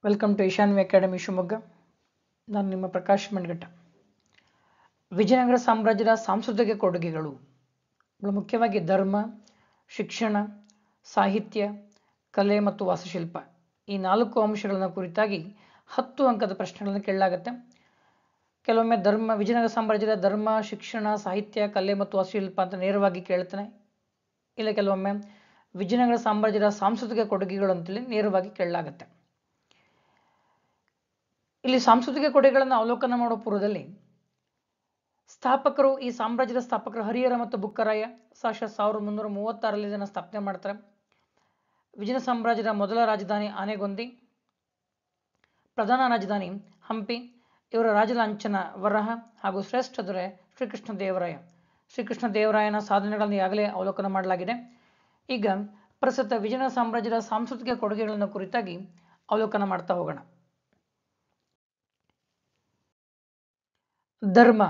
Welcome to ಈಶಾನ್ಯ academy Shivamogga. ನಾನು ನಿಮ್ಮ ಪ್ರಕಾಶ್ ಮಂಡಗಟ್ಟ. ವಿಜಯನಗರ ಸಾಮ್ರಾಜ್ಯದ ಸಾಂಸ್ಕೃತಿಕ ಕೊಡುಗೆಗಳು ಮುಖ್ಯವಾಗಿ ಧರ್ಮ, ಶಿಕ್ಷಣ, ಸಾಹಿತ್ಯ, ಕಲೆ ಮತ್ತು ವಾಸ್ತುಶಿಲ್ಪ ಈ 4 ಅಂಶಗಳನ್ನು ಕುರಿತಾಗಿ 10 ಅಂಕದ ಪ್ರಶ್ನೆಗಳನ್ನು ಕೇಳಲಾಗುತ್ತೆ. ಕೆಲವೊಮ್ಮೆ ವಿಜಯನಗರ ಸಾಮ್ರಾಜ್ಯದ ಧರ್ಮ, ಶಿಕ್ಷಣ, ಸಾಹಿತ್ಯ, ಕಲೆ ಮತ್ತು ವಾಸ್ತುಶಿಲ್ಪ ಅಂತ ನೇರವಾಗಿ ಕೇಳ್ತಾನೆ. ಇಲ್ಲ ಕೆಲವೊಮ್ಮೆ ವಿಜಯನಗರ ಸಾಮ್ರಾಜ್ಯದ ಸಾಂಸ್ಕೃತಿಕ ಕೊಡುಗೆಗಳು ಅಂತೇಳಿ ನೇರವಾಗಿ ಕೇಳಲಾಗುತ್ತೆ. ಇಲ್ಲಿ ಸಾಂಸ್ಕೃತಿಕ ಕೊಡುಗೆಗಳನ್ನು ಅವಲೋಕನ ಮಾಡುವ ಪೂರ್ವದಲ್ಲಿ ಈ ಸಾಮ್ರಾಜ್ಯದ ಸ್ಥಾಪಕರು ಹರಿಹರ ಮತ್ತು ಬುಕ್ಕರಾಯ 1336 ಇದನ್ನು ಸ್ಥಾಪನೆ ಮಾಡ್ತಾರೆ. ವಿಜಯನಗರ ಸಾಮ್ರಾಜ್ಯದ ಮೊದಲ ರಾಜಧಾನಿ ಆನೆಗೊಂದಿ, ಪ್ರಧಾನ ರಾಜಧಾನಿ ಹಂಪಿ. ಇವರ ರಾಜಲಾಂಛನ ವರಹ ಹಾಗೂ ಶ್ರೇಷ್ಠ ದೊರೆ ಶ್ರೀಕೃಷ್ಣದೇವರಾಯ. ಶ್ರೀಕೃಷ್ಣದೇವರಾಯನ ಸಾಧನೆಗಳನ್ನು ಈಗಾಗಲೇ ಅವಲೋಕನ ಮಾಡಲಾಗಿದೆ. ಈಗ ಪ್ರಸ್ತುತ ವಿಜಯನಗರ ಸಾಮ್ರಾಜ್ಯದ ಸಾಂಸ್ಕೃತಿಕ ಕೊಡುಗೆಗಳನ್ನು ಕುರಿತಾಗಿ ಅವಲೋಕನ ಮಾಡ್ತಾ ಹೋಗೋಣ. ಧರ್ಮ.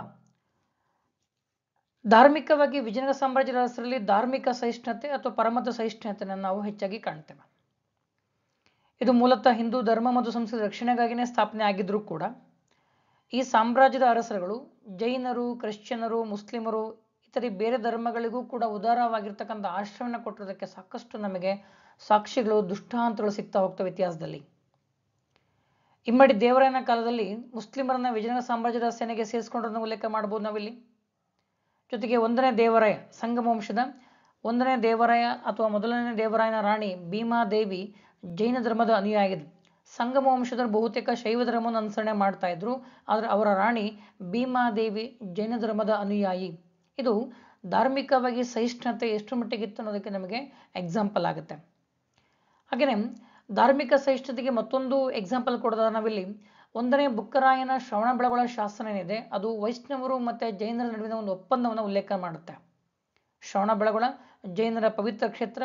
ಧಾರ್ಮಿಕವಾಗಿ ವಿಜಯನಗರ ಸಾಮ್ರಾಜ್ಯದ ಅರಸರಲ್ಲಿ ಧಾರ್ಮಿಕ ಸಹಿಷ್ಣುತೆ ಅಥವಾ ಪರಮತ ಸಹಿಷ್ಣುತೆಯನ್ನು ನಾವು ಹೆಚ್ಚಾಗಿ ಕಾಣ್ತೇವೆ. ಇದು ಮೂಲತಃ ಹಿಂದೂ ಧರ್ಮ ಮತ್ತು ಸಂಸ್ಕೃತಿ ರಕ್ಷಣೆಗಾಗಿಯೇ ಸ್ಥಾಪನೆ ಆಗಿದ್ರೂ ಕೂಡ ಈ ಸಾಮ್ರಾಜ್ಯದ ಅರಸರುಗಳು ಜೈನರು, ಕ್ರಿಶ್ಚಿಯನರು, ಮುಸ್ಲಿಮರು ಇತರೆ ಬೇರೆ ಧರ್ಮಗಳಿಗೂ ಕೂಡ ಉದಾರವಾಗಿರ್ತಕ್ಕಂಥ ಆಶ್ರಯವನ್ನು ಕೊಟ್ಟಿರೋದಕ್ಕೆ ಸಾಕಷ್ಟು ನಮಗೆ ಸಾಕ್ಷಿಗಳು, ದೃಷ್ಟಾಂತಗಳು ಸಿಗ್ತಾ ಹೋಗ್ತವೆ ಇತಿಹಾಸದಲ್ಲಿ. ಇಮ್ಮಡಿ ದೇವರಾಯನ ಕಾಲದಲ್ಲಿ ಮುಸ್ಲಿಮರನ್ನ ವಿಜಯನಗರ ಸಾಮ್ರಾಜ್ಯದ ಸೇನೆಗೆ ಸೇರಿಸಿಕೊಂಡ್ರನ್ನ ಉಲ್ಲೇಖ ಮಾಡಬಹುದು ನಾವಿಲ್ಲಿ. ಜೊತೆಗೆ 1ನೇ ದೇವರಾಯ, ಸಂಗಮ ವಂಶದ 1ನೇ ದೇವರಾಯ ಅಥವಾ ಮೊದಲನೇ ದೇವರಾಯನ ರಾಣಿ ಭೀಮಾದೇವಿ ಜೈನ ಧರ್ಮದ ಅನುಯಾಯಿಗಳು. ಸಂಗಮ ವಂಶದವರು ಬಹುತೇಕ ಶೈವ ಧರ್ಮವನ್ನು ಅನುಸರಣೆ ಮಾಡ್ತಾ ಇದ್ರು, ಆದರೆ ಅವರ ರಾಣಿ ಭೀಮಾದೇವಿ ಜೈನ ಧರ್ಮದ ಅನುಯಾಯಿ. ಇದು ಧಾರ್ಮಿಕವಾಗಿ ಸಹಿಷ್ಣುತೆ ಎಷ್ಟು ಮಟ್ಟಿಗಿತ್ತು ಅನ್ನೋದಕ್ಕೆ ನಮಗೆ ಎಕ್ಸಾಂಪಲ್ ಆಗುತ್ತೆ. ಹಾಗೆಯೇ ಧಾರ್ಮಿಕ ಸಹಿಷ್ಣುತೆಗೆ ಮತ್ತೊಂದು ಎಕ್ಸಾಂಪಲ್ ಕೊಡೋದಾದ್ರೆ ನಾವಿಲ್ಲಿ 1ನೇ ಬುಕ್ಕರಾಯನ ಶ್ರವಣಬೆಳಗೊಳ ಶಾಸನ ಏನಿದೆ ಅದು ವೈಷ್ಣವರು ಮತ್ತು ಜೈನರ ನಡುವಿನ ಒಂದು ಒಪ್ಪಂದವನ್ನು ಉಲ್ಲೇಖ ಮಾಡುತ್ತೆ. ಶ್ರವಣಬೆಳಗೊಳ ಜೈನರ ಪವಿತ್ರ ಕ್ಷೇತ್ರ,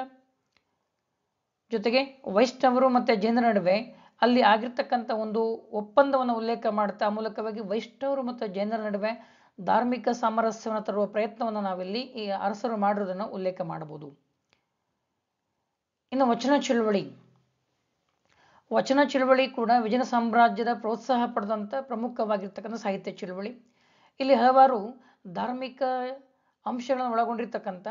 ಜೊತೆಗೆ ವೈಷ್ಣವರು ಮತ್ತು ಜೈನರ ನಡುವೆ ಅಲ್ಲಿ ಆಗಿರ್ತಕ್ಕಂಥ ಒಂದು ಒಪ್ಪಂದವನ್ನು ಉಲ್ಲೇಖ ಮಾಡುತ್ತೆ. ಆ ಮೂಲಕವಾಗಿ ವೈಷ್ಣವರು ಮತ್ತು ಜೈನರ ನಡುವೆ ಧಾರ್ಮಿಕ ಸಾಮರಸ್ಯವನ್ನು ತರುವ ಪ್ರಯತ್ನವನ್ನು ನಾವಿಲ್ಲಿ ಈ ಅರಸರು ಮಾಡಿರೋದನ್ನು ಉಲ್ಲೇಖ ಮಾಡಬಹುದು. ಇನ್ನು ವಚನ ಚಳುವಳಿ ಕೂಡ ವಿಜಯನಗರ ಸಾಮ್ರಾಜ್ಯದ ಪ್ರೋತ್ಸಾಹ ಪಡೆದಂಥ ಪ್ರಮುಖವಾಗಿರ್ತಕ್ಕಂಥ ಸಾಹಿತ್ಯ ಚಳುವಳಿ. ಇಲ್ಲಿ ಹಲವಾರು ಧಾರ್ಮಿಕ ಅಂಶಗಳನ್ನು ಒಳಗೊಂಡಿರ್ತಕ್ಕಂಥ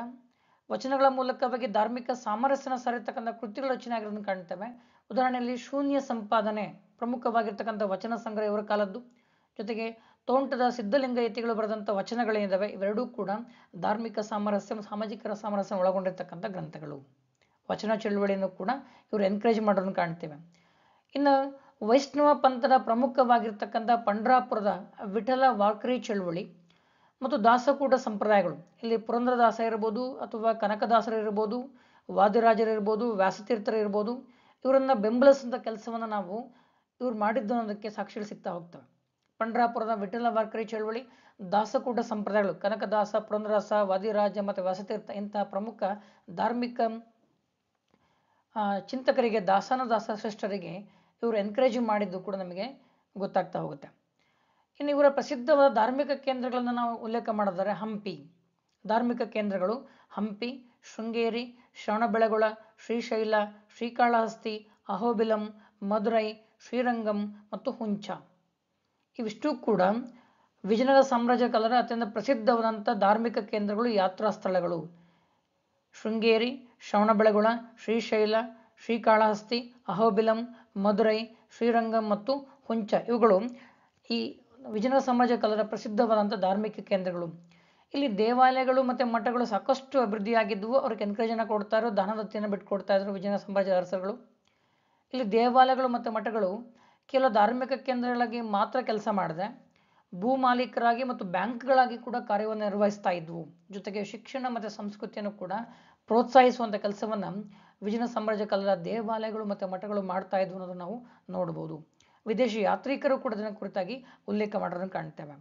ವಚನಗಳ ಮೂಲಕವಾಗಿ ಧಾರ್ಮಿಕ ಸಾಮರಸ್ಯನ ಸಾರಿರ್ತಕ್ಕಂಥ ಕೃತಿಗಳ ರಚನೆ ಆಗಿರೋದನ್ನು ಕಾಣ್ತೇವೆ. ಉದಾಹರಣೆಯಲ್ಲಿ ಶೂನ್ಯ ಸಂಪಾದನೆ ಪ್ರಮುಖವಾಗಿರ್ತಕ್ಕಂಥ ವಚನ ಸಂಗ್ರಹ ಇವರ ಕಾಲದ್ದು. ಜೊತೆಗೆ ತೋಂಟದ ಸಿದ್ಧಲಿಂಗಯತಿಗಳು ಬರೆದಂಥ ವಚನಗಳೇನಿದ್ದಾವೆ ಇವೆರಡೂ ಕೂಡ ಧಾರ್ಮಿಕ ಸಾಮರಸ್ಯ, ಸಾಮಾಜಿಕ ಸಾಮರಸ್ಯ ಒಳಗೊಂಡಿರ್ತಕ್ಕಂಥ ಗ್ರಂಥಗಳು. ವಚನ ಚಳುವಳಿಯನ್ನು ಕೂಡ ಇವರು ಎನ್ಕರೇಜ್ ಮಾಡೋದನ್ನು ಕಾಣ್ತೇವೆ. ಇನ್ನು ವೈಷ್ಣವ ಪಂಥದ ಪ್ರಮುಖವಾಗಿರ್ತಕ್ಕಂಥ ಪಂಡ್ರಾಪುರದ ವಿಠಲ ವಾರ್ಕರಿ ಚಳುವಳಿ ಮತ್ತು ದಾಸಕೂಟ ಸಂಪ್ರದಾಯಗಳು. ಇಲ್ಲಿ ಪುರಂದರದಾಸ ಇರ್ಬೋದು ಅಥವಾ ಕನಕದಾಸರು ಇರ್ಬೋದು, ವಾದಿರಾಜರು ಇರ್ಬೋದು, ವ್ಯಾಸತೀರ್ಥರು ಇರ್ಬೋದು, ಇವರನ್ನ ಬೆಂಬಲಿಸಿದ ಕೆಲಸವನ್ನು ನಾವು ಇವ್ರು ಮಾಡಿದ್ದು ಅನ್ನೋದಕ್ಕೆ ಸಾಕ್ಷಿಗಳು ಸಿಗ್ತಾ ಹೋಗ್ತವೆ. ಪಂಡ್ರಾಪುರದ ವಿಠಲ ವಾರ್ಕರಿ ಚಳುವಳಿ, ದಾಸಕೂಟ ಸಂಪ್ರದಾಯಗಳು, ಕನಕದಾಸ, ಪುರಂದರದಾಸ, ವಾದಿರಾಜ ಮತ್ತು ವ್ಯಾಸತೀರ್ಥ ಇಂತಹ ಪ್ರಮುಖ ಧಾರ್ಮಿಕ ಚಿಂತಕರಿಗೆ, ದಾಸ ಶ್ರೇಷ್ಠರಿಗೆ ಇವರು ಎನ್ಕರೇಜ್ ಮಾಡಿದ್ದು ಕೂಡ ನಮಗೆ ಗೊತ್ತಾಗ್ತಾ ಹೋಗುತ್ತೆ. ಇನ್ನು ಇವರ ಪ್ರಸಿದ್ಧವಾದ ಧಾರ್ಮಿಕ ಕೇಂದ್ರಗಳನ್ನು ನಾವು ಉಲ್ಲೇಖ ಮಾಡಿದರೆ ಹಂಪಿ. ಧಾರ್ಮಿಕ ಕೇಂದ್ರಗಳು ಹಂಪಿ, ಶೃಂಗೇರಿ, ಶ್ರವಣಬೆಳಗೊಳ, ಶ್ರೀಶೈಲ, ಶ್ರೀಕಾಳಹಸ್ತಿ, ಅಹೋಬಿಲಂ, ಮದುರೈ, ಶ್ರೀರಂಗಂ ಮತ್ತು ಹುಂಚ. ಇವಿಷ್ಟು ಕೂಡ ವಿಜಯನಗರ ಸಾಮ್ರಾಜ್ಯ ಕಾಲದ ಅತ್ಯಂತ ಪ್ರಸಿದ್ಧವಾದಂಥ ಧಾರ್ಮಿಕ ಕೇಂದ್ರಗಳು, ಯಾತ್ರಾ ಸ್ಥಳಗಳು. ಶೃಂಗೇರಿ, ಶ್ರವಣಬೆಳಗೊಳ, ಶ್ರೀಶೈಲ, ಶ್ರೀಕಾಳಹಸ್ತಿ, ಅಹೋಬಿಲಂ, ಮದುರೈ, ಶ್ರೀರಂಗಂ ಮತ್ತು ಹುಂಚ ಇವುಗಳು ಈ ವಿಜಯನಗರ ಸಾಮ್ರಾಜ್ಯ ಕಾಲದ ಪ್ರಸಿದ್ಧವಾದಂಥ ಧಾರ್ಮಿಕ ಕೇಂದ್ರಗಳು. ಇಲ್ಲಿ ದೇವಾಲಯಗಳು ಮತ್ತು ಮಠಗಳು ಸಾಕಷ್ಟು ಅಭಿವೃದ್ಧಿಯಾಗಿದ್ದವು. ಅವ್ರಿಗೆ ಎನ್ಕರೇಜನ್ನು ಕೊಡ್ತಾ ಇದ್ರು, ದಾನದತ್ತಿಯನ್ನು ಬಿಟ್ಟುಕೊಡ್ತಾ ಇದ್ರು ವಿಜಯನಗರ ಸಾಮ್ರಾಜ್ಯದ ಅರಸರುಗಳು. ಇಲ್ಲಿ ದೇವಾಲಯಗಳು ಮತ್ತು ಮಠಗಳು ಕೇವಲ ಧಾರ್ಮಿಕ ಕೇಂದ್ರಗಳಾಗಿ ಮಾತ್ರ ಕೆಲಸ ಮಾಡದೆ ಭೂ ಮಾಲೀಕರಾಗಿ ಮತ್ತು ಬ್ಯಾಂಕ್ಗಳಾಗಿ ಕೂಡ ಕಾರ್ಯವನ್ನು ನಿರ್ವಹಿಸ್ತಾ ಇದ್ವು. ಜೊತೆಗೆ ಶಿಕ್ಷಣ ಮತ್ತು ಸಂಸ್ಕೃತಿಯನ್ನು ಕೂಡ ಪ್ರೋತ್ಸಾಹಿಸುವಂಥ ಕೆಲಸವನ್ನು ವಿಜಯನಗರ ಸಾಮ್ರಾಜ್ಯ ಕಾಲದ ದೇವಾಲಯಗಳು ಮತ್ತು ಮಠಗಳು ಮಾಡ್ತಾ ಇದ್ವು ಅನ್ನೋದನ್ನು ನಾವು ನೋಡ್ಬೋದು. ವಿದೇಶಿ ಯಾತ್ರಿಕರು ಕೂಡ ಅದನ್ನ ಕುರಿತಾಗಿ ಉಲ್ಲೇಖ ಮಾಡೋದನ್ನು ಕಾಣ್ತೇವೆ.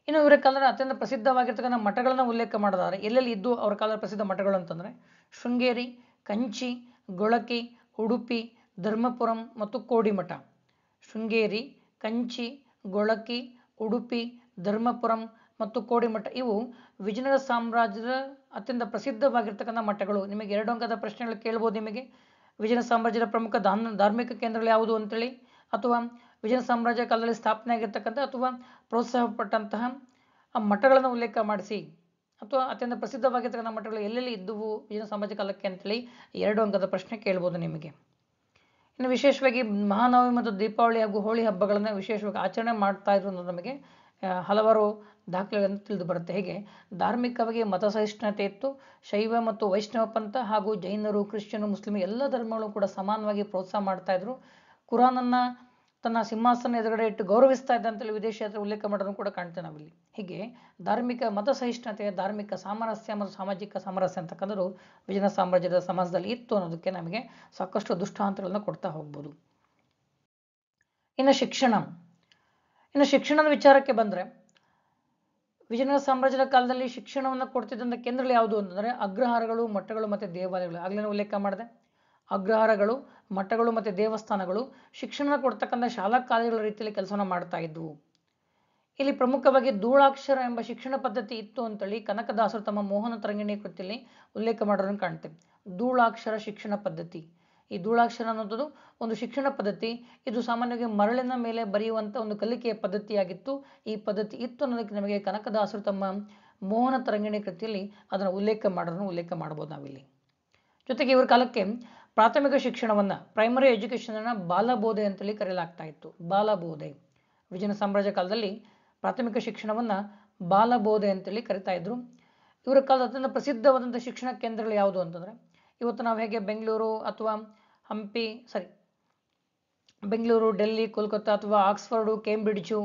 ಇನ್ನು ಇವರ ಕಾಲದ ಅತ್ಯಂತ ಪ್ರಸಿದ್ಧವಾಗಿರ್ತಕ್ಕಂಥ ಮಠಗಳನ್ನ ಉಲ್ಲೇಖ ಮಾಡೋದಾದ್ರೆ ಎಲ್ಲೆಲ್ಲಿ ಇದ್ದು ಅವರ ಕಾಲದ ಪ್ರಸಿದ್ಧ ಮಠಗಳು ಅಂತಂದರೆ ಶೃಂಗೇರಿ, ಕಂಚಿ, ಗೊಳಕಿ, ಉಡುಪಿ, ಧರ್ಮಪುರಂ ಮತ್ತು ಕೋಡಿಮಠ. ಶೃಂಗೇರಿ, ಕಂಚಿ, ಗೊಳಕಿ, ಉಡುಪಿ, ಧರ್ಮಪುರಂ ಮತ್ತು ಕೋಡಿಮಠ ಇವು ವಿಜಯನಗರ ಸಾಮ್ರಾಜ್ಯದ ಅತ್ಯಂತ ಪ್ರಸಿದ್ಧವಾಗಿರ್ತಕ್ಕಂಥ ಮಠಗಳು. ನಿಮಗೆ 2 ಅಂಕದ ಪ್ರಶ್ನೆಗಳು ಕೇಳ್ಬೋದು. ನಿಮಗೆ ವಿಜಯನಗರ ಸಾಮ್ರಾಜ್ಯದ ಪ್ರಮುಖ ಧಾರ್ಮಿಕ ಕೇಂದ್ರಗಳು ಯಾವುದು ಅಂತೇಳಿ, ಅಥವಾ ವಿಜಯನಗರ ಸಾಮ್ರಾಜ್ಯ ಕಾಲದಲ್ಲಿ ಸ್ಥಾಪನೆ ಆಗಿರ್ತಕ್ಕಂಥ ಅಥವಾ ಪ್ರೋತ್ಸಾಹ ಪಟ್ಟಂತಹ ಆ ಮಠಗಳನ್ನು ಉಲ್ಲೇಖ ಮಾಡಿಸಿ, ಅಥವಾ ಅತ್ಯಂತ ಪ್ರಸಿದ್ಧವಾಗಿರ್ತಕ್ಕಂಥ ಮಠಗಳು ಎಲ್ಲೆಲ್ಲಿ ಇದ್ದುವು ವಿಜಯನಗರ ಸಾಮ್ರಾಜ್ಯ ಕಾಲಕ್ಕೆ ಅಂತೇಳಿ 2 ಅಂಕದ ಪ್ರಶ್ನೆ ಕೇಳ್ಬೋದು ನಿಮಗೆ. ಇನ್ನು ವಿಶೇಷವಾಗಿ ಮಹಾನವಮಿ ಮತ್ತು ದೀಪಾವಳಿ ಹಾಗೂ ಹೋಳಿ ಹಬ್ಬಗಳನ್ನು ವಿಶೇಷವಾಗಿ ಆಚರಣೆ ಮಾಡ್ತಾ ಇದ್ರು ಅನ್ನೋದು ನಮಗೆ ಹಲವಾರು ದಾಖಲೆಗಳನ್ನು ತಿಳಿದು ಬರುತ್ತೆ. ಹೇಗೆ ಧಾರ್ಮಿಕವಾಗಿ ಮತ ಸಹಿಷ್ಣುತೆ ಇತ್ತು. ಶೈವ ಮತ್ತು ವೈಷ್ಣವ ಪಂಥ ಹಾಗೂ ಜೈನರು, ಕ್ರಿಶ್ಚಿಯನ್, ಮುಸ್ಲಿಂ ಎಲ್ಲ ಧರ್ಮಗಳು ಕೂಡ ಸಮಾನವಾಗಿ ಪ್ರೋತ್ಸಾಹ ಮಾಡ್ತಾ ಇದ್ರು. ಕುರಾನನ್ನ ತನ್ನ ಸಿಂಹಾಸನ ಎದುರುಗಡೆ ಇಟ್ಟು ಗೌರವಿಸ್ತಾ ಇದ್ದ ಅಂತೇಳಿ ವಿದೇಶಿ ಯಾತ್ರೆ ಉಲ್ಲೇಖ ಮಾಡೋದನ್ನು ಕೂಡ ಕಾಣ್ತೇವೆ ನಾವಿಲ್ಲಿ. ಹೀಗೆ ಧಾರ್ಮಿಕ ಮತ ಸಹಿಷ್ಣುತೆ, ಧಾರ್ಮಿಕ ಸಾಮರಸ್ಯ ಮತ್ತು ಸಾಮಾಜಿಕ ಸಾಮರಸ್ಯ ಅಂತಕ್ಕಂಥದ್ದು ವಿಜಯನಗರ ಸಾಮ್ರಾಜ್ಯದ ಸಮಾಜದಲ್ಲಿ ಇತ್ತು ಅನ್ನೋದಕ್ಕೆ ನಮಗೆ ಸಾಕಷ್ಟು ದೃಷ್ಟಾಂತಗಳನ್ನು ಕೊಡ್ತಾ ಹೋಗ್ಬೋದು. ಇನ್ನು ಶಿಕ್ಷಣದ ವಿಚಾರಕ್ಕೆ ಬಂದರೆ, ವಿಜಯನಗರ ಸಾಮ್ರಾಜ್ಯದ ಕಾಲದಲ್ಲಿ ಶಿಕ್ಷಣವನ್ನು ಕೊಡ್ತಿದ್ದಂಥ ಕೇಂದ್ರಗಳು ಯಾವುದು ಅಂತಂದರೆ ಅಗ್ರಹಾರಗಳು, ಮಠಗಳು ಮತ್ತು ದೇವಾಲಯಗಳು. ಆಗಲೇ ಉಲ್ಲೇಖ ಮಾಡಿದೆ. ಅಗ್ರಹಾರಗಳು, ಮಠಗಳು ಮತ್ತು ದೇವಸ್ಥಾನಗಳು ಶಿಕ್ಷಣ ಕೊಡ್ತಕ್ಕಂಥ ಶಾಲಾ ಕಾಲೇಜುಗಳ ರೀತಿಯಲ್ಲಿ ಕೆಲಸವನ್ನು ಮಾಡ್ತಾ ಇದ್ವು. ಇಲ್ಲಿ ಪ್ರಮುಖವಾಗಿ ಧೂಳಾಕ್ಷರ ಎಂಬ ಶಿಕ್ಷಣ ಪದ್ಧತಿ ಇತ್ತು ಅಂತೇಳಿ ಕನಕದಾಸರು ತಮ್ಮ ಮೋಹನ ತರಂಗಿಣಿ ಕೃತಿಯಲ್ಲಿ ಉಲ್ಲೇಖ ಮಾಡೋದನ್ನು ಕಾಣ್ತೇವೆ. ಧೂಳಾಕ್ಷರ ಶಿಕ್ಷಣ ಪದ್ಧತಿ. ಈ ಧೂಳಾಕ್ಷರ ಅನ್ನೋದು ಒಂದು ಶಿಕ್ಷಣ ಪದ್ಧತಿ. ಇದು ಸಾಮಾನ್ಯವಾಗಿ ಮರಳಿನ ಮೇಲೆ ಬರೆಯುವಂಥ ಒಂದು ಕಲಿಕೆಯ ಪದ್ಧತಿಯಾಗಿತ್ತು. ಈ ಪದ್ಧತಿ ಇತ್ತು ಅನ್ನೋದಕ್ಕೆ ನಮಗೆ ಕನಕದಾಸರು ತಮ್ಮ ಮೋಹನ ತರಂಗಿಣಿ ಕೃತಿಯಲ್ಲಿ ಅದನ್ನು ಉಲ್ಲೇಖ ಮಾಡ್ಬೋದು ನಾವಿಲ್ಲಿ. ಜೊತೆಗೆ ಇವರ ಕಾಲಕ್ಕೆ ಪ್ರಾಥಮಿಕ ಶಿಕ್ಷಣವನ್ನು, ಪ್ರೈಮರಿ ಎಜುಕೇಷನನ್ನು ಬಾಲಬೋಧೆ ಅಂತೇಳಿ ಕರೆಯಲಾಗ್ತಾ ಇತ್ತು. ಬಾಲಬೋಧೆ. ವಿಜಯನಗರ ಸಾಮ್ರಾಜ್ಯ ಕಾಲದಲ್ಲಿ ಪ್ರಾಥಮಿಕ ಶಿಕ್ಷಣವನ್ನು ಬಾಲಬೋಧೆ ಅಂತೇಳಿ ಕರಿತಾ ಇದ್ರು. ಇವರ ಕಾಲದ ಅತ್ಯಂತ ಪ್ರಸಿದ್ಧವಾದಂಥ ಶಿಕ್ಷಣ ಕೇಂದ್ರಗಳು ಯಾವುದು ಅಂತಂದರೆ, ಇವತ್ತು ನಾವು ಹೇಗೆ ಬೆಂಗಳೂರು, ಡೆಲ್ಲಿ, ಕೋಲ್ಕತ್ತಾ ಅಥವಾ ಆಕ್ಸ್ಫರ್ಡು, ಕೇಂಬ್ರಿಡ್ಜು,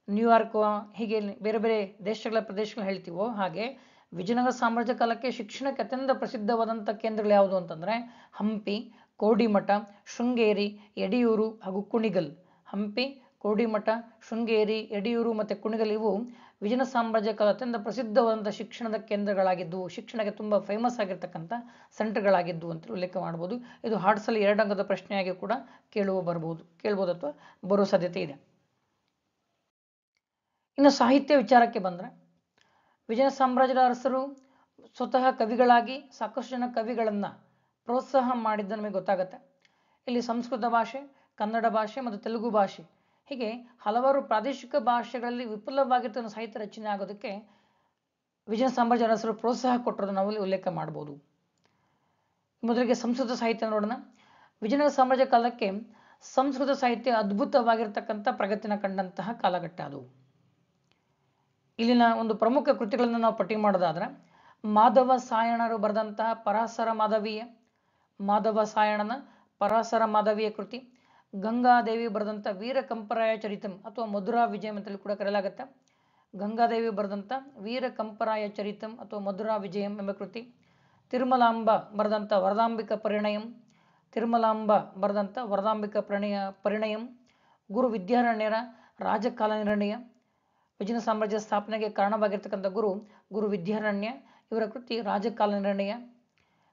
ನ್ಯೂಯಾರ್ಕು, ಹೀಗೆ ಬೇರೆ ಬೇರೆ ದೇಶಗಳ ಪ್ರದೇಶಗಳನ್ನ ಹೇಳ್ತೀವೋ, ಹಾಗೆ ವಿಜಯನಗರ ಸಾಮ್ರಾಜ್ಯ ಕಾಲಕ್ಕೆ ಶಿಕ್ಷಣಕ್ಕೆ ಅತ್ಯಂತ ಪ್ರಸಿದ್ಧವಾದಂಥ ಕೇಂದ್ರಗಳು ಯಾವುದು ಅಂತಂದರೆ ಹಂಪಿ, ಕೋಡಿಮಠ, ಶೃಂಗೇರಿ, ಯಡಿಯೂರು ಹಾಗೂ ಕುಣಿಗಲ್. ಹಂಪಿ, ಕೋಡಿಮಠ, ಶೃಂಗೇರಿ, ಯಡಿಯೂರು ಮತ್ತು ಕುಣಿಗಲ್ ಇವು ವಿಜಯನಗರ ಸಾಮ್ರಾಜ್ಯ ಕಾಲ ಅತ್ಯಂತ ಪ್ರಸಿದ್ಧವಾದಂಥ ಶಿಕ್ಷಣದ ಕೇಂದ್ರಗಳಾಗಿದ್ದು, ಶಿಕ್ಷಣಕ್ಕೆ ತುಂಬ ಫೇಮಸ್ ಆಗಿರ್ತಕ್ಕಂಥ ಸೆಂಟರ್ಗಳಾಗಿದ್ದು ಅಂತ ಉಲ್ಲೇಖ ಮಾಡ್ಬೋದು. ಇದು ಹಾರ್ಟ್ಸಲ್ಲಿ 2 ಅಂಕದ ಪ್ರಶ್ನೆಯಾಗಿ ಕೂಡ ಕೇಳ್ಬೋದು ಅಥವಾ ಬರೋ ಸಾಧ್ಯತೆ ಇದೆ. ಇನ್ನು ಸಾಹಿತ್ಯ ವಿಚಾರಕ್ಕೆ ಬಂದರೆ, ವಿಜಯನಗರ ಸಾಮ್ರಾಜ್ಯದ ಅರಸರು ಸ್ವತಃ ಕವಿಗಳಾಗಿ ಸಾಕಷ್ಟು ಜನ ಕವಿಗಳನ್ನು ಪ್ರೋತ್ಸಾಹ ಮಾಡಿದ್ದು ನಮಗೆ ಗೊತ್ತಾಗುತ್ತೆ. ಇಲ್ಲಿ ಸಂಸ್ಕೃತ ಭಾಷೆ, ಕನ್ನಡ ಭಾಷೆ ಮತ್ತು ತೆಲುಗು ಭಾಷೆ, ಹೀಗೆ ಹಲವಾರು ಪ್ರಾದೇಶಿಕ ಭಾಷೆಗಳಲ್ಲಿ ವಿಪುಲವಾಗಿರ್ತಕ್ಕಂಥ ಸಾಹಿತ್ಯ ರಚನೆ ಆಗೋದಕ್ಕೆ ವಿಜಯನಗರ ಸಾಮ್ರಾಜ್ಯ ಅರಸರು ಪ್ರೋತ್ಸಾಹ ಕೊಟ್ಟಿರೋದನ್ನು ನಾವಲ್ಲಿ ಉಲ್ಲೇಖ ಮಾಡ್ಬೋದು. ಮೊದಲಿಗೆ ಸಂಸ್ಕೃತ ಸಾಹಿತ್ಯ ನೋಡೋಣ. ವಿಜಯನಗರ ಸಾಮ್ರಾಜ್ಯ ಕಾಲಕ್ಕೆ ಸಂಸ್ಕೃತ ಸಾಹಿತ್ಯ ಅದ್ಭುತವಾಗಿರ್ತಕ್ಕಂಥ ಪ್ರಗತಿನ ಕಂಡಂತಹ ಕಾಲಘಟ್ಟ ಅದು. ಇಲ್ಲಿನ ಒಂದು ಪ್ರಮುಖ ಕೃತಿಗಳನ್ನು ನಾವು ಪಟ್ಟಿ ಮಾಡೋದಾದ್ರೆ, ಮಾಧವ ಸಾಯಣರು ಬರೆದಂತಹ ಮಾಧವ ಸಾಯಣನ ಪರಾಸರ ಮಾಧವಿಯ ಕೃತಿ, ಗಂಗಾದೇವಿ ಬರೆದಂಥ ವೀರ ಕಂಪರಾಯ ಚರಿತಂ ಅಥವಾ ಮಧುರಾ ವಿಜಯಂ ಅಂತೇಳಿ ಕೂಡ ಕರೆಯಲಾಗುತ್ತೆ. ಗಂಗಾದೇವಿ ಬರೆದಂಥ ವೀರ ಕಂಪರಾಯ ಚರಿತಂ ಅಥವಾ ಮಧುರಾ ವಿಜಯಂ ಎಂಬ ಕೃತಿ, ತಿರುಮಲಾಂಬ ಬರೆದಂಥ ವರದಾಂಬಿಕ ಪರಿಣಯಂ, ಗುರು ವಿದ್ಯಾರಣ್ಯರ ರಾಜಕಾಲ ನಿರ್ಣಯ, ವಿಜಯನಗರ ಸಾಮ್ರಾಜ್ಯ ಸ್ಥಾಪನೆಗೆ ಕಾರಣವಾಗಿರ್ತಕ್ಕಂಥ ಗುರು ವಿದ್ಯಾರಣ್ಯ ಇವರ ಕೃತಿ ರಾಜಕಾಲ ನಿರ್ಣಯ.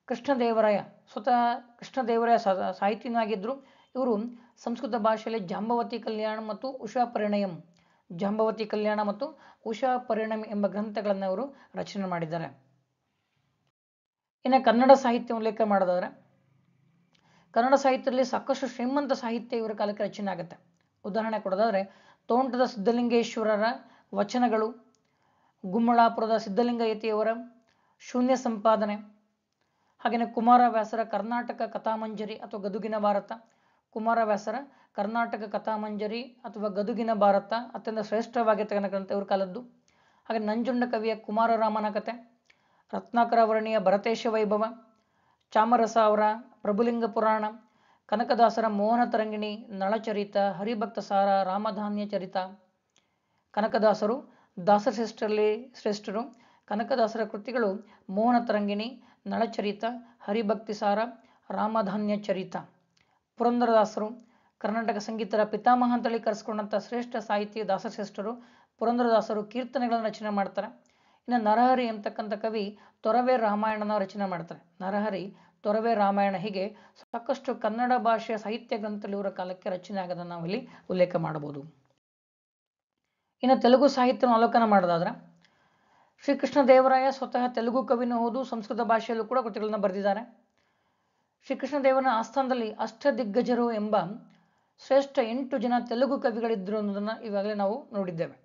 ಕೃಷ್ಣದೇವರಾಯ ಸಾಹಿತಿನೂ ಆಗಿದ್ದರು. ಇವರು ಸಂಸ್ಕೃತ ಭಾಷೆಯಲ್ಲಿ ಜಾಂಬವತಿ ಕಲ್ಯಾಣ ಮತ್ತು ಉಷಾ ಪರಿಣಯಂ ಎಂಬ ಗ್ರಂಥಗಳನ್ನು ಅವರು ರಚನೆ ಮಾಡಿದ್ದಾರೆ. ಇನ್ನು ಕನ್ನಡ ಸಾಹಿತ್ಯ ಉಲ್ಲೇಖ ಮಾಡೋದಾದ್ರೆ, ಕನ್ನಡ ಸಾಹಿತ್ಯದಲ್ಲಿ ಸಾಕಷ್ಟು ಶ್ರೀಮಂತ ಸಾಹಿತ್ಯ ಇವರ ಕಾಲಕ್ಕೆ ರಚನೆ ಆಗುತ್ತೆ. ಉದಾಹರಣೆ ಕೊಡೋದಾದ್ರೆ, ತೋಂಟದ ಸಿದ್ಧಲಿಂಗೇಶ್ವರರ ವಚನಗಳು, ಗುಮ್ಮಳಾಪುರದ ಸಿದ್ಧಲಿಂಗಯತಿಯವರ ಶೂನ್ಯ ಸಂಪಾದನೆ, ಹಾಗೆಯೇ ಕುಮಾರವ್ಯಾಸರ ಕರ್ನಾಟಕ ಕಥಾಮಂಜರಿ ಅಥವಾ ಗದುಗಿನ ಭಾರತ. ಕುಮಾರವ್ಯಾಸರ ಕರ್ನಾಟಕ ಕಥಾಮಂಜರಿ ಅಥವಾ ಗದುಗಿನ ಭಾರತ ಅತ್ಯಂತ ಶ್ರೇಷ್ಠವಾಗಿರ್ತಕ್ಕಂಥ ಗ್ರಂಥ ಇವ್ರ ಕಾಲದ್ದು. ಹಾಗೆ ನಂಜುಂಡ ಕವಿಯ ಕುಮಾರರಾಮನ ಕಥೆ, ರತ್ನಾಕರ ವರ್ಣಿಯ ಭರತೇಶ ವೈಭವ, ಚಾಮರಸ ಅವರ ಪ್ರಭುಲಿಂಗ ಪುರಾಣ, ಕನಕದಾಸರ ಮೋಹನ ತರಂಗಿಣಿ, ನಳಚರಿತ, ಹರಿಭಕ್ತ ಸಾರ, ರಾಮಧಾನ್ಯ ಚರಿತ. ಕನಕದಾಸರು ದಾಸಶ್ರೇಷ್ಠರಲ್ಲಿ ಶ್ರೇಷ್ಠರು. ಕನಕದಾಸರ ಕೃತಿಗಳು ಮೋಹನ ತರಂಗಿಣಿ, ನಳಚರಿತ, ಹರಿಭಕ್ತಿ ಸಾರ, ರಾಮಧಾನ್ಯ ಚರಿತ. ಪುರಂದರದಾಸರು ಕರ್ನಾಟಕ ಸಂಗೀತರ ಪಿತಾಮಹ ಅಂತೇಳಿ ಕರೆಸ್ಕೊಂಡಂಥ ಶ್ರೇಷ್ಠ ಸಾಹಿತಿ ದಾಸಶ್ರೇಷ್ಠರು. ಪುರಂದರದಾಸರು ಕೀರ್ತನೆಗಳನ್ನು ರಚನೆ ಮಾಡ್ತಾರೆ. ಇನ್ನು ನರಹರಿ ಎಂಬತಕ್ಕಂಥ ಕವಿ ತೊರವೆ ರಾಮಾಯಣನ ರಚನೆ ಮಾಡ್ತಾರೆ. ನರಹರಿ, ತೊರವೆ ರಾಮಾಯಣ, ಹೀಗೆ ಸಾಕಷ್ಟು ಕನ್ನಡ ಭಾಷೆಯ ಸಾಹಿತ್ಯ ಗ್ರಂಥಗಳು ಇವರ ಕಾಲಕ್ಕೆ ರಚನೆ ಆಗೋದನ್ನು ನಾವಿಲ್ಲಿ ಉಲ್ಲೇಖ ಮಾಡಬಹುದು. ಇನ್ನು ತೆಲುಗು ಸಾಹಿತ್ಯವನ್ನು ಅವಲೋಕನ ಮಾಡೋದಾದ್ರೆ, ಶ್ರೀಕೃಷ್ಣ ದೇವರಾಯ ಸ್ವತಃ ತೆಲುಗು ಕವಿನೂ ಹೌದು, ಸಂಸ್ಕೃತ ಭಾಷೆಯಲ್ಲೂ ಕೂಡ ಕೃತಿಗಳನ್ನು ಬರೆದಿದ್ದಾರೆ. ಶ್ರೀಕೃಷ್ಣ ದೇವರ ಆಸ್ಥಾನದಲ್ಲಿ ಅಷ್ಟದಿಗ್ಗಜರು ಎಂಬ ಶ್ರೇಷ್ಠ 8 ಜನ ತೆಲುಗು ಕವಿಗಳಿದ್ರು ಅನ್ನೋದನ್ನು ಈಗಾಗಲೇ ನಾವು ನೋಡಿದ್ದೇವೆ.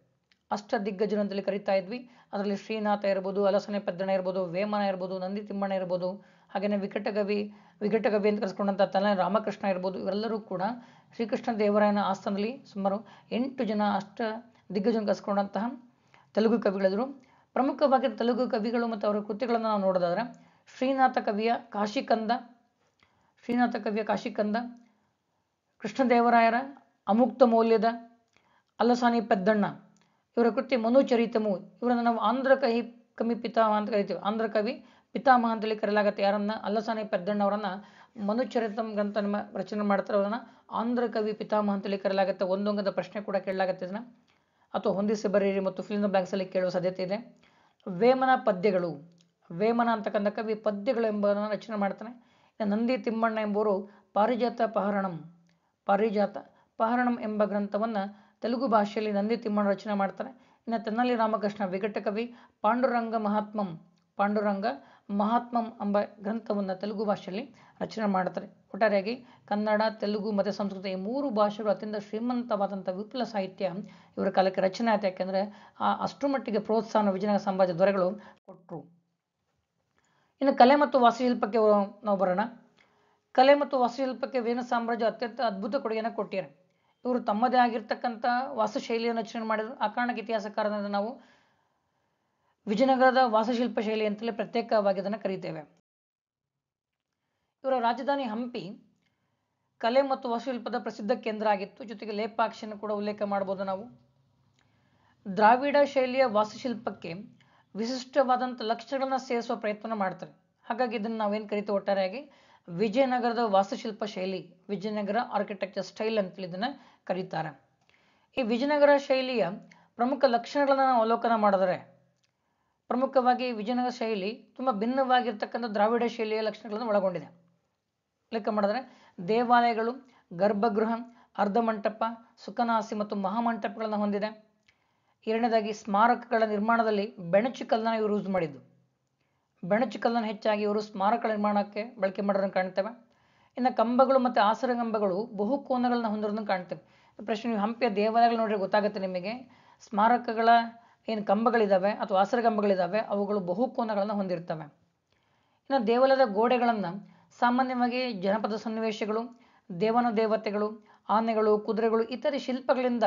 ಅಷ್ಟದಿಗ್ಗಜರು ಅಂತೇಳಿ ಕರಿತಾ ಇದ್ವಿ. ಅದರಲ್ಲಿ ಶ್ರೀನಾಥ ಇರ್ಬೋದು, ಅಲಸನೆ ಪೆದ್ದಣ್ಣ ಇರ್ಬೋದು, ವೇಮನ ಇರ್ಬೋದು, ನಂದಿ ತಿಮ್ಮಣ್ಣ ಇರ್ಬೋದು, ಹಾಗೆಯೇ ವಿಕಟಕವಿ ಅಂತ ಕರೆಸ್ಕೊಂಡಂಥ ತಲೆ ರಾಮಕೃಷ್ಣ ಇರ್ಬೋದು. ಇವರೆಲ್ಲರೂ ಕೂಡ ಶ್ರೀಕೃಷ್ಣ ದೇವರಾಯನ ಆಸ್ಥಾನದಲ್ಲಿ ಸುಮಾರು 8 ಜನ ಅಷ್ಟ ದಿಗ್ಗಜನ ಕರೆಸ್ಕೊಂಡಂತಹ ತೆಲುಗು ಕವಿಗಳಿದ್ರು. ಪ್ರಮುಖವಾಗಿ ತೆಲುಗು ಕವಿಗಳು ಮತ್ತು ಅವರ ಕೃತಿಗಳನ್ನು ನಾವು ನೋಡೋದಾದ್ರೆ ಶ್ರೀನಾಥ ಕವಿಯ ಕಾಶಿಕಂದ, ಕೃಷ್ಣದೇವರಾಯರ ಅಮುಕ್ತ ಮೌಲ್ಯದ, ಅಲಸಾನಿ ಪೆದ್ದಣ್ಣ ಇವರ ಕೃತಿ ಮನುಚರಿತಮು. ಇವರನ್ನು ನಾವು ಆಂಧ್ರ ಕವಿ ಪಿತಾಮಹ ಅಂತ ಕರಿತೀವಿ. ಆಂಧ್ರ ಕವಿ ಪಿತಾಮಹ ಅಂತೇಳಿ ಕರೆಯಲಾಗುತ್ತೆ. ಯಾರನ್ನ? ಅಲಸಾನಿ ಪೆದ್ದಣ್ಣ ಅವರನ್ನ ಮನುಚರಿತಂ ಗ್ರಂಥ ರಚನೆ ಮಾಡ್ತಾರೆ. ಅವರನ್ನ ಆಂಧ್ರ ಕವಿ ಪಿತಾಮಹ ಅಂತೇಳಿ ಕರೆಯಲಾಗುತ್ತೆ. ಒಂದೊಂಗದ ಪ್ರಶ್ನೆ ಕೂಡ ಕೇಳಲಾಗುತ್ತೆ ಇದನ್ನ, ಅಥವಾ ಹೊಂದಿಸಿ ಬರೀರಿ ಮತ್ತು ಫಿಲ್ ಇನ್ ದ ಬ್ಲಾಂಕ್ಸ್ ಅಲ್ಲಿ ಕೇಳುವ ಸಾಧ್ಯತೆ ಇದೆ. ವೇಮನ ಪದ್ಯಗಳು, ವೇಮನ ಅಂತಕ್ಕಂಥ ಕವಿ ಪದ್ಯಗಳು ಎಂಬುದನ್ನು ರಚನೆ ಮಾಡ್ತಾನೆ. ನಂದಿ ತಿಮ್ಮಣ್ಣ ಎಂಬುವರು ಪಾರಿಜಾತ ಪಹರಣಂ ಎಂಬ ಗ್ರಂಥವನ್ನು ತೆಲುಗು ಭಾಷೆಯಲ್ಲಿ ನಂದಿ ತಿಮ್ಮಣ್ಣ ರಚನೆ ಮಾಡ್ತಾರೆ. ಇನ್ನು ತೆನ್ನಲಿ ರಾಮಕೃಷ್ಣ ವಿಕಟಕವಿ ಪಾಂಡುರಂಗ ಮಹಾತ್ಮಂ ಎಂಬ ಗ್ರಂಥವನ್ನು ತೆಲುಗು ಭಾಷೆಯಲ್ಲಿ ರಚನೆ ಮಾಡ್ತಾರೆ. ಒಟ್ಟಾರೆಯಾಗಿ ಕನ್ನಡ, ತೆಲುಗು ಮತ್ತು ಸಂಸ್ಕೃತ ಈ 3 ಭಾಷೆಗಳು ಅತ್ಯಂತ ಶ್ರೀಮಂತವಾದಂಥ ವಿಪುಲ ಸಾಹಿತ್ಯ ಇವರ ಕಾಲಕ್ಕೆ ರಚನೆ ಆಯ್ತು. ಯಾಕೆಂದರೆ ಅಷ್ಟು ಮಟ್ಟಿಗೆ ಪ್ರೋತ್ಸಾಹನ ವಿಜಯನಗರ ಸಾಮ್ರಾಜ್ಯ ದೊರೆಗಳು ಕೊಟ್ಟರು. ಇನ್ನು ಕಲೆ ಮತ್ತು ವಾಸ್ತುಶಿಲ್ಪಕ್ಕೆ ನಾವು ಬರೋಣ. ಕಲೆ ಮತ್ತು ವಾಸ್ತುಶಿಲ್ಪಕ್ಕೆ ವಿಜಯನಗರ ಸಾಮ್ರಾಜ್ಯ ಅತ್ಯಂತ ಅದ್ಭುತ ಕೊಡುಗೆಯನ್ನು ಕೊಟ್ಟಿದ್ದಾರೆ. ಇವರು ತಮ್ಮದೇ ಆಗಿರ್ತಕ್ಕಂಥ ವಾಸ್ತುಶೈಲಿಯನ್ನು ರಚನೆ ಮಾಡಿದರು. ಆ ಕಾರಣಕ್ಕೆ ಇತಿಹಾಸಕಾರರಿಂದ ನಾವು ವಿಜಯನಗರದ ವಾಸ್ತುಶಿಲ್ಪ ಶೈಲಿ ಅಂತಲೇ ಪ್ರತ್ಯೇಕವಾಗಿ ಅದನ್ನು ಕರೀತೇವೆ. ಇವರ ರಾಜಧಾನಿ ಹಂಪಿ ಕಲೆ ಮತ್ತು ವಾಸ್ತುಶಿಲ್ಪದ ಪ್ರಸಿದ್ಧ ಕೇಂದ್ರ ಆಗಿತ್ತು. ಜೊತೆಗೆ ಲೇಪಾಕ್ಷಿಯನ್ನು ಕೂಡ ಉಲ್ಲೇಖ ಮಾಡಬಹುದು ನಾವು. ದ್ರಾವಿಡ ಶೈಲಿಯ ವಾಸ್ತುಶಿಲ್ಪಕ್ಕೆ ವಿಶಿಷ್ಟವಾದಂಥ ಲಕ್ಷಣಗಳನ್ನು ಸೇರಿಸುವ ಪ್ರಯತ್ನ ಮಾಡ್ತಾರೆ. ಹಾಗಾಗಿ ಇದನ್ನು ನಾವೇನು ಕರಿತೀವಿ ಒಟ್ಟಾರೆಯಾಗಿ ವಿಜಯನಗರದ ವಾಸ್ತುಶಿಲ್ಪ ಶೈಲಿ, ವಿಜಯನಗರ ಆರ್ಕಿಟೆಕ್ಚರ್ ಸ್ಟೈಲ್ ಅಂತೇಳಿ ಇದನ್ನು ಕರೀತಾರೆ. ಈ ವಿಜಯನಗರ ಶೈಲಿಯ ಪ್ರಮುಖ ಲಕ್ಷಣಗಳನ್ನು ನಾವು ಅವಲೋಕನ ಮಾಡಿದರೆ ಪ್ರಮುಖವಾಗಿ ವಿಜಯನಗರ ಶೈಲಿ ತುಂಬ ಭಿನ್ನವಾಗಿರ್ತಕ್ಕಂಥ ದ್ರಾವಿಡ ಶೈಲಿಯ ಲಕ್ಷಣಗಳನ್ನು ಒಳಗೊಂಡಿದೆ. ಲೆಕ್ಕ ಮಾಡಿದ್ರೆ ದೇವಾಲಯಗಳು, ಗರ್ಭಗೃಹ, ಅರ್ಧಮಂಟಪ, ಸುಖನಾಸಿ ಮತ್ತು ಮಹಾಮಂಟಪಗಳನ್ನು ಹೊಂದಿದೆ. ಎರಡನೇದಾಗಿ ಸ್ಮಾರಕಗಳ ನಿರ್ಮಾಣದಲ್ಲಿ ಬೆಣಚು ಕಲ್ಲನ್ನು ಇವರು ಯೂಸ್ ಮಾಡಿದ್ದು. ಬೆಣಚು ಕಲ್ಲನ್ನು ಹೆಚ್ಚಾಗಿ ಇವರು ಸ್ಮಾರಕಗಳ ನಿರ್ಮಾಣಕ್ಕೆ ಬಳಕೆ ಮಾಡೋದನ್ನು ಕಾಣ್ತೇವೆ. ಇನ್ನು ಕಂಬಗಳು ಮತ್ತು ಆಸರ ಕಂಬಗಳು ಬಹುಕೋನಗಳನ್ನ ಹೊಂದಿರೋದನ್ನು ಕಾಣ್ತೇವೆ. ಪ್ರಶ್ನೆ, ನೀವು ಹಂಪಿಯ ದೇವಾಲಯಗಳು ನೋಡಿದ್ರೆ ಗೊತ್ತಾಗುತ್ತೆ ನಿಮಗೆ. ಸ್ಮಾರಕಗಳ ಏನು ಕಂಬಗಳಿದ್ದಾವೆ ಅಥವಾ ಆಸರ ಕಂಬಗಳಿದ್ದಾವೆ ಅವುಗಳು ಬಹುಕೋನಗಳನ್ನು ಹೊಂದಿರ್ತವೆ. ಇನ್ನು ದೇವಾಲಯದ ಗೋಡೆಗಳನ್ನು ಸಾಮಾನ್ಯವಾಗಿ ಜನಪದ ಸನ್ನಿವೇಶಗಳು, ದೇವತೆಗಳು, ಆನೆಗಳು, ಕುದುರೆಗಳು ಇತ್ಯಾದಿ ಶಿಲ್ಪಗಳಿಂದ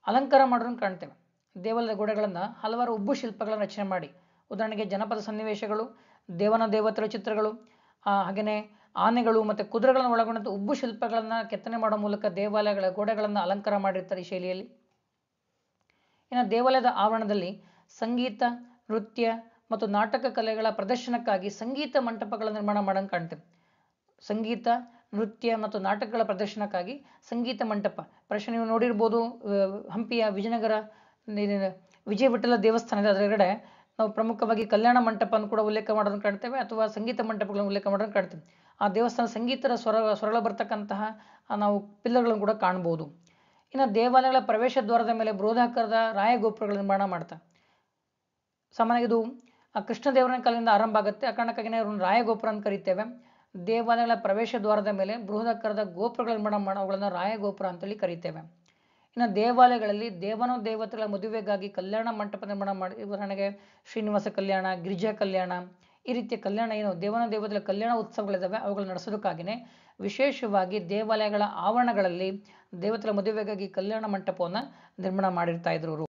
ಅಲಂಕಾರ ಮಾಡೋದನ್ನು ಕಾಣ್ತೇವೆ. ದೇವಾಲಯದ ಗೋಡೆಗಳನ್ನು ಹಲವಾರು ಉಬ್ಬು ಶಿಲ್ಪಗಳನ್ನು ರಚನೆ ಮಾಡಿ, ಉದಾಹರಣೆಗೆ ಜನಪದ ಸನ್ನಿವೇಶಗಳು, ದೇವತೆಗಳ ಚಿತ್ರಗಳು, ಹಾಗೆಯೇ ಆನೆಗಳು ಮತ್ತು ಕುದುರೆಗಳನ್ನು ಒಳಗೊಂಡಂಥ ಉಬ್ಬು ಶಿಲ್ಪಗಳನ್ನು ಕೆತ್ತನೆ ಮಾಡೋ ಮೂಲಕ ದೇವಾಲಯಗಳ ಗೋಡೆಗಳನ್ನು ಅಲಂಕಾರ ಮಾಡಿರ್ತಾರೆ ಈ ಶೈಲಿಯಲ್ಲಿ. ಇನ್ನು ದೇವಾಲಯದ ಆವರಣದಲ್ಲಿ ಸಂಗೀತ, ನೃತ್ಯ ಮತ್ತು ನಾಟಕ ಕಲೆಗಳ ಪ್ರದರ್ಶನಕ್ಕಾಗಿ ಸಂಗೀತ ಮಂಟಪಗಳ ನಿರ್ಮಾಣ ಮಾಡೋಂಗೆ ಕಾಣ್ತೇವೆ. ಸಂಗೀತ, ನೃತ್ಯ ಮತ್ತು ನಾಟಕಗಳ ಪ್ರದರ್ಶನಕ್ಕಾಗಿ ಸಂಗೀತ ಮಂಟಪ. ಪ್ರಶ್ನೆ ನೀವು ನೋಡಿರ್ಬೋದು, ಹಂಪಿಯ ವಿಜಯನಗರ ವಿಜಯ ವಿಠಲ ದೇವಸ್ಥಾನ ಇದೆ, ಅದರಗಡೆ ನಾವು ಪ್ರಮುಖವಾಗಿ ಕಲ್ಯಾಣ ಮಂಟಪವನ್ನು ಕೂಡ ಉಲ್ಲೇಖ ಮಾಡೋದನ್ನು ಕಾಣ್ತೇವೆ, ಅಥವಾ ಸಂಗೀತ ಮಂಟಪಗಳನ್ನು ಉಲ್ಲೇಖ ಮಾಡೋದನ್ನು ಕಾಣ್ತೇವೆ. ಆ ದೇವಸ್ಥಾನ ಸಂಗೀತರ ಸ್ವರಗಳ ಬರ್ತಕ್ಕಂತಹ ನಾವು ಪಿಲ್ಲರ್ಗಳನ್ನು ಕೂಡ ಕಾಣ್ಬೋದು. ಇನ್ನು ದೇವಾಲಯಗಳ ಪ್ರವೇಶ ದ್ವಾರದ ಮೇಲೆ ಬೃಹದಾಕಾರದ ರಾಯಗೋಪುರಗಳ ನಿರ್ಮಾಣ ಮಾಡ್ತಾರೆ. ಸಾಮಾನ್ಯವಾಗಿ ಇದು ಕೃಷ್ಣದೇವರ ಕಾಲದಿಂದ ಆರಂಭ ಆಗುತ್ತೆ. ಆ ಕಾರಣಕ್ಕಾಗಿ ನಾವು ರಾಯಗೋಪುರ ಅಂತ ಕರಿತೇವೆ. ದೇವಾಲಯಗಳ ಪ್ರವೇಶ ದ್ವಾರದ ಮೇಲೆ ಬೃಹದಾಕಾರದ ಗೋಪುರಗಳ ನಿರ್ಮಾಣ ಮಾಡೋವುಗಳನ್ನು ರಾಯಗೋಪುರ ಅಂತೇಳಿ ಕರಿತೇವೆ. ಇನ್ನು ದೇವಾಲಯಗಳಲ್ಲಿ ದೇವತೆಗಳ ಮದುವೆಗಾಗಿ ಕಲ್ಯಾಣ ಮಂಟಪ ನಿರ್ಮಾಣ ಮಾಡಿ, ಉದಾಹರಣೆಗೆ ಶ್ರೀನಿವಾಸ ಕಲ್ಯಾಣ, ಗಿರಿಜಾ ಕಲ್ಯಾಣ, ಈ ರೀತಿಯ ಕಲ್ಯಾಣ ಏನು ದೇವತೆಗಳ ಕಲ್ಯಾಣ ಉತ್ಸವಗಳಿದ್ದಾವೆ ಅವುಗಳು ನಡೆಸೋದಕ್ಕಾಗಿಯೇ ವಿಶೇಷವಾಗಿ ದೇವಾಲಯಗಳ ಆವರಣಗಳಲ್ಲಿ ದೇವತೆಗಳ ಮದುವೆಗಾಗಿ ಕಲ್ಯಾಣ ಮಂಟಪವನ್ನು ನಿರ್ಮಾಣ ಮಾಡಿರ್ತಾ ಇದ್ರು ಅವರು.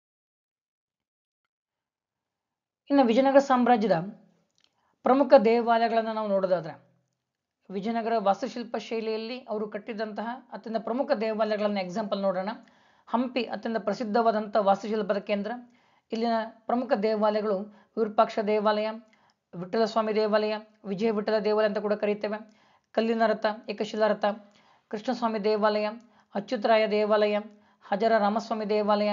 ಇನ್ನು ವಿಜಯನಗರ ಸಾಮ್ರಾಜ್ಯದ ಪ್ರಮುಖ ದೇವಾಲಯಗಳನ್ನು ನಾವು ನೋಡೋದಾದ್ರೆ ವಿಜಯನಗರ ವಾಸ್ತುಶಿಲ್ಪ ಶೈಲಿಯಲ್ಲಿ ಅವರು ಕಟ್ಟಿದಂತಹ ಅತ್ಯಂತ ಪ್ರಮುಖ ದೇವಾಲಯಗಳನ್ನು ಎಕ್ಸಾಂಪಲ್ ನೋಡೋಣ. ಹಂಪಿ ಅತ್ಯಂತ ಪ್ರಸಿದ್ಧವಾದಂಥ ವಾಸ್ತುಶಿಲ್ಪದ ಕೇಂದ್ರ. ಇಲ್ಲಿನ ಪ್ರಮುಖ ದೇವಾಲಯಗಳು ವಿರೂಪಾಕ್ಷ ದೇವಾಲಯ, ವಿಠ್ಠಲ ಸ್ವಾಮಿ ದೇವಾಲಯ, ವಿಜಯ ವಿಠಲ ದೇವಾಲಯ ಅಂತ ಕೂಡ ಕರೀತೇವೆ, ಕಲ್ಲಿನ ರಥ, ಏಕಶಿಲಾ ರಥ, ಕೃಷ್ಣಸ್ವಾಮಿ ದೇವಾಲಯ, ಅಚ್ಯುತರಾಯ ದೇವಾಲಯ, ಹಜರ ರಾಮಸ್ವಾಮಿ ದೇವಾಲಯ,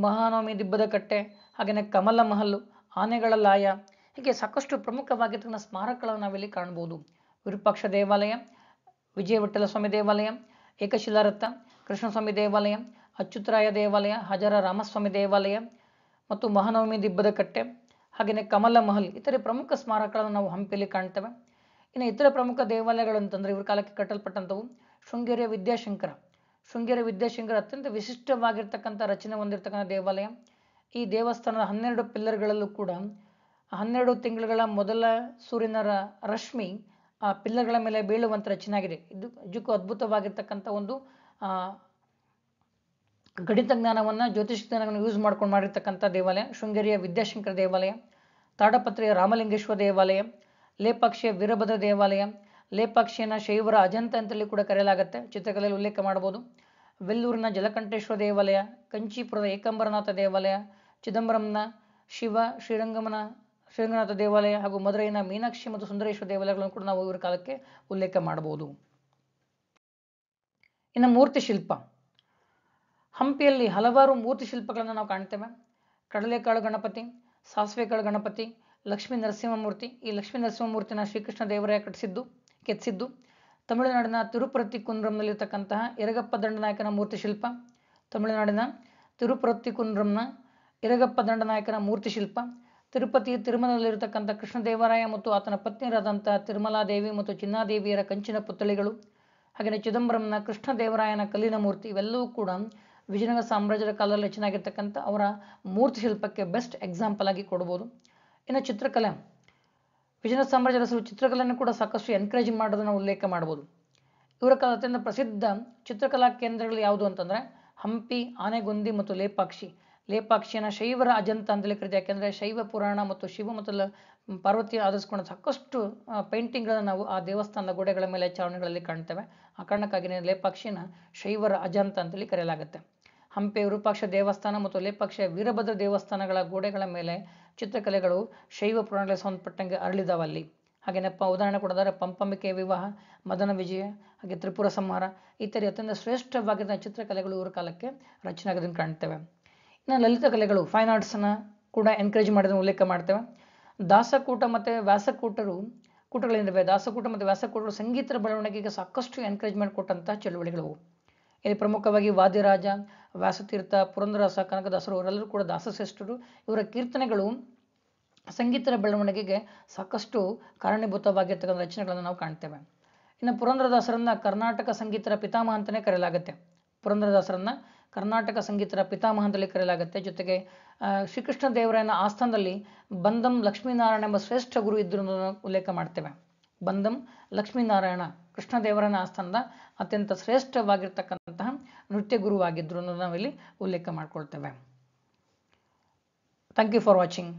ಮಹಾನವಮಿ ದಿಬ್ಬದ ಕಟ್ಟೆ, ಹಾಗೆಯೇ ಕಮಲ ಮಹಲ್ಲು, ಆನೆಗಳ ಲಾಯ, ಹೀಗೆ ಸಾಕಷ್ಟು ಪ್ರಮುಖವಾಗಿರ್ತಕ್ಕಂಥ ಸ್ಮಾರಕಗಳನ್ನು ನಾವಿಲ್ಲಿ ಕಾಣ್ಬೋದು. ವಿರೂಪಾಕ್ಷ ದೇವಾಲಯ, ವಿಜಯ ವಿಠಲ ಸ್ವಾಮಿ ದೇವಾಲಯ, ಏಕಶಿಲಾ ರಥ, ಕೃಷ್ಣಸ್ವಾಮಿ ದೇವಾಲಯ, ಅಚ್ಯುತರಾಯ ದೇವಾಲಯ, ಹಜರ ರಾಮಸ್ವಾಮಿ ದೇವಾಲಯ ಮತ್ತು ಮಹಾನವಮಿ ದಿಬ್ಬದ ಕಟ್ಟೆ, ಹಾಗೆಯೇ ಕಮಲ ಮಹಲ್ ಇತರೆ ಪ್ರಮುಖ ಸ್ಮಾರಕಗಳನ್ನು ನಾವು ಹಂಪಿಯಲ್ಲಿ ಕಾಣ್ತೇವೆ. ಇನ್ನು ಇತರ ಪ್ರಮುಖ ದೇವಾಲಯಗಳು ಅಂತಂದರೆ ಇವ್ರ ಕಾಲಕ್ಕೆ ಕಟ್ಟಲ್ಪಟ್ಟಂಥವು ಶೃಂಗೇರಿಯ ವಿದ್ಯಾಶಂಕರ ಅತ್ಯಂತ ವಿಶಿಷ್ಟವಾಗಿರ್ತಕ್ಕಂಥ ರಚನೆ ಹೊಂದಿರತಕ್ಕಂಥ ದೇವಾಲಯ. ಈ ದೇವಸ್ಥಾನದ 12 ಪಿಲ್ಲರ್ಗಳಲ್ಲೂ ಕೂಡ 12 ತಿಂಗಳುಗಳ ಮೊದಲ ಸೂರ್ಯನ ರಶ್ಮಿ ಆ ಪಿಲ್ಲರ್ಗಳ ಮೇಲೆ ಬೀಳುವಂಥ ರಚನೆ ಆಗಿದೆ. ಇದು ನಿಜಕ್ಕೂ ಅದ್ಭುತವಾಗಿರ್ತಕ್ಕಂಥ ಒಂದು ಗಣಿತ ಜ್ಞಾನವನ್ನು ಜ್ಯೋತಿಷ ಜ್ಞಾನವನ್ನು ಯೂಸ್ ಮಾಡ್ಕೊಂಡು ಮಾಡಿರ್ತಕ್ಕಂಥ ದೇವಾಲಯ ಶೃಂಗೇರಿಯ ವಿದ್ಯಾಶಂಕರ ದೇವಾಲಯ. ತಾಡಪತ್ರೆಯ ರಾಮಲಿಂಗೇಶ್ವರ ದೇವಾಲಯ, ಲೇಪಾಕ್ಷಿಯ ವೀರಭದ್ರ ದೇವಾಲಯ, ಲೇಪಾಕ್ಷಿಯನ್ನು ಶೈವರ ಅಜಂತ ಅಂತೇಳಿ ಕೂಡ ಕರೆಯಲಾಗುತ್ತೆ, ಚಿತ್ರಕಲೆಯಲ್ಲಿ ಉಲ್ಲೇಖ ಮಾಡಬಹುದು. ವೆಲ್ಲೂರಿನ ಜಲಕಂಠೇಶ್ವರ ದೇವಾಲಯ, ಕಂಚೀಪುರದ ಏಕಾಂಬರನಾಥ ದೇವಾಲಯ, ಚಿದಂಬರಂನ ಶ್ರೀರಂಗನಾಥ ದೇವಾಲಯ ಹಾಗೂ ಮದುರೈನ ಮೀನಾಕ್ಷಿ ಮತ್ತು ಸುಂದರೇಶ್ವರ ದೇವಾಲಯಗಳನ್ನು ಕೂಡ ನಾವು ಇವರ ಕಾಲಕ್ಕೆ ಉಲ್ಲೇಖ ಮಾಡಬಹುದು. ಇನ್ನು ಮೂರ್ತಿ ಶಿಲ್ಪ, ಹಂಪಿಯಲ್ಲಿ ಹಲವಾರು ಮೂರ್ತಿ ಶಿಲ್ಪಗಳನ್ನು ನಾವು ಕಾಣ್ತೇವೆ. ಕಡಲೆಕಾಳು ಗಣಪತಿ, ಸಾಸಿವೆಕಾಳು ಗಣಪತಿ, ಲಕ್ಷ್ಮೀ ನರಸಿಂಹಮೂರ್ತಿ. ಈ ಲಕ್ಷ್ಮೀ ನರಸಿಂಹಮೂರ್ತಿನ ಶ್ರೀಕೃಷ್ಣ ದೇವರಾಯ ಕೆತ್ತಿಸಿದ್ದು. ತಮಿಳುನಾಡಿನ ತಿರುಪತಿ ಕುಂಡ್ರಂನಲ್ಲಿರ್ತಕ್ಕಂತಹ ಎರಗಪ್ಪ ದಂಡನಾಯಕನ ಮೂರ್ತಿ ಶಿಲ್ಪ, ತಮಿಳುನಾಡಿನ ತಿರುಪತಿ ಕುಂಡ್ರಂನ ಎರಗಪ್ಪ ದಂಡನಾಯಕನ ಮೂರ್ತಿ ಶಿಲ್ಪ. ತಿರುಪತಿ ತಿರುಮಲದಲ್ಲಿರತಕ್ಕಂಥ ಕೃಷ್ಣದೇವರಾಯ ಮತ್ತು ಆತನ ಪತ್ನಿಯರಾದಂಥ ತಿರುಮಲಾದೇವಿ ಮತ್ತು ಚಿನ್ನಾದೇವಿಯರ ಕಂಚಿನ ಪುತ್ಥಳಿಗಳು. ಹಾಗೆಯೇ ಚಿದಂಬರಂನ ಕೃಷ್ಣದೇವರಾಯನ ಕಲ್ಲಿನ ಮೂರ್ತಿ. ಇವೆಲ್ಲವೂ ಕೂಡ ವಿಜಯನಗರ ಸಾಮ್ರಾಜ್ಯದ ಕಾಲದಲ್ಲಿ ಹೆಚ್ಚಿನಾಗಿರ್ತಕ್ಕಂಥ ಅವರ ಮೂರ್ತಿ ಶಿಲ್ಪಕ್ಕೆ ಬೆಸ್ಟ್ ಎಕ್ಸಾಂಪಲ್ ಆಗಿ ಕೊಡ್ಬೋದು. ಇನ್ನು ಚಿತ್ರಕಲೆ, ವಿಜಯನಗರ ಸಾಮ್ರಾಜ್ಯದ ಚಿತ್ರಕಲೆಯನ್ನು ಕೂಡ ಸಾಕಷ್ಟು ಎನ್ಕರೇಜ್ ಮಾಡೋದನ್ನು ಉಲ್ಲೇಖ ಮಾಡ್ಬೋದು. ಇವರ ಕಾಲ ಅತ್ಯಂತ ಪ್ರಸಿದ್ಧ ಚಿತ್ರಕಲಾ ಕೇಂದ್ರಗಳು ಯಾವುದು ಅಂತಂದರೆ ಹಂಪಿ, ಆನೆಗೊಂದಿ ಮತ್ತು ಲೇಪಾಕ್ಷಿಯನ್ನು ಶೈವರ ಅಜಂತ ಅಂತೇಳಿ ಕರೀತಾರೆ. ಯಾಕೆಂದರೆ ಶೈವ ಪುರಾಣ ಮತ್ತು ಶಿವ ಮತ್ತು ಪಾರ್ವತಿ ಆಧರಿಸಿಕೊಂಡು ಸಾಕಷ್ಟು ಪೇಂಟಿಂಗ್ಗಳನ್ನು ನಾವು ಆ ದೇವಸ್ಥಾನದ ಗೋಡೆಗಳ ಮೇಲೆ ಚಾವಣಿಗಳಲ್ಲಿ ಕಾಣ್ತೇವೆ. ಆ ಕಾರಣಕ್ಕಾಗಿಯೇ ಲೇಪಾಕ್ಷಿನ ಶೈವರ ಅಜಂತ ಅಂತೇಳಿ ಕರೆಯಲಾಗುತ್ತೆ. ಹಂಪಿ ವಿರೂಪಾಕ್ಷ ದೇವಸ್ಥಾನ ಮತ್ತು ಲೇಪಾಕ್ಷಿಯ ವೀರಭದ್ರ ದೇವಸ್ಥಾನಗಳ ಗೋಡೆಗಳ ಮೇಲೆ ಚಿತ್ರಕಲೆಗಳು ಶೈವ ಪುರಾಣಗಳಿಗೆ ಸಂಬಂಧಪಟ್ಟಂಗೆ ಅರಳಿದಾವಲ್ಲಿ. ಹಾಗೇನಪ್ಪ ಉದಾಹರಣೆ ಕೊಡೋದಾದ್ರೆ ಪಂಪಂಬಿಕೆಯ ವಿವಾಹ, ಮದನ ವಿಜಯ, ಹಾಗೆ ತ್ರಿಪುರ ಸಂಹಾರ ಇತ್ಯಾದಿ ಅತ್ಯಂತ ಶ್ರೇಷ್ಠವಾಗಿದ್ದ ಚಿತ್ರಕಲೆಗಳು ಇವರ ಕಾಲಕ್ಕೆ ರಚನೆ ಆಗೋದನ್ನು ಕಾಣ್ತೇವೆ. ಇನ್ನು ಲಲಿತ ಕಲೆಗಳು, ಫೈನ್ ಆರ್ಟ್ಸನ್ನು ಕೂಡ ಎನ್ಕರೇಜ್ ಮಾಡೋದನ್ನು ಉಲ್ಲೇಖ ಮಾಡ್ತೇವೆ. ದಾಸಕೂಟ ಮತ್ತು ಕೂಟಗಳೇನಿವೆ, ದಾಸಕೂಟ ಮತ್ತು ವ್ಯಾಸಕೂಟಗಳು ಸಂಗೀತರ ಬೆಳವಣಿಗೆಗೆ ಸಾಕಷ್ಟು ಎನ್ಕರೇಜ್ಮೆಂಟ್ ಕೊಟ್ಟಂತಹ ಚಳುವಳಿಗಳು. ಇಲ್ಲಿ ಪ್ರಮುಖವಾಗಿ ವಾದಿರಾಜ, ವ್ಯಾಸತೀರ್ಥ, ಪುರಂದರದಾಸ, ಕನಕದಾಸರು ಅವರೆಲ್ಲರೂ ಕೂಡ ದಾಸಶ್ರೇಷ್ಠರು. ಇವರ ಕೀರ್ತನೆಗಳು ಸಂಗೀತರ ಬೆಳವಣಿಗೆಗೆ ಸಾಕಷ್ಟು ಕಾರಣೀಭೂತವಾಗಿರ್ತಕ್ಕಂಥ ರಚನೆಗಳನ್ನು ನಾವು ಕಾಣ್ತೇವೆ. ಇನ್ನು ಪುರಂದರದಾಸರನ್ನ ಕರ್ನಾಟಕ ಸಂಗೀತರ ಪಿತಾಮಹ ಅಂತಲೇ ಕರೆಯಲಾಗುತ್ತೆ. ಕರ್ನಾಟಕ ಸಂಗೀತರ ಪಿತಾಮಹ ಅಂತಲೇ ಕರೆಯಲಾಗುತ್ತೆ. ಜೊತೆಗೆ ಶ್ರೀಕೃಷ್ಣ ದೇವರಾಯನ ಆಸ್ಥಾನದಲ್ಲಿ ಬಂದಂ ಲಕ್ಷ್ಮೀನಾರಾಯಣ ಎಂಬ ಶ್ರೇಷ್ಠ ಗುರು ಇದ್ರು ಉಲ್ಲೇಖ ಮಾಡ್ತೇವೆ. ಬಂದಂ ಲಕ್ಷ್ಮೀನಾರಾಯಣ ಕೃಷ್ಣದೇವರಾಯನ ಆಸ್ಥಾನದ ಅತ್ಯಂತ ಶ್ರೇಷ್ಠವಾಗಿರ್ತಕ್ಕಂತಹ ನೃತ್ಯ ಗುರುವಾಗಿದ್ರು ಅನ್ನೋದನ್ನ ನಾವಿಲ್ಲಿ ಉಲ್ಲೇಖ ಮಾಡ್ಕೊಳ್ತೇವೆ. Thank you for watching.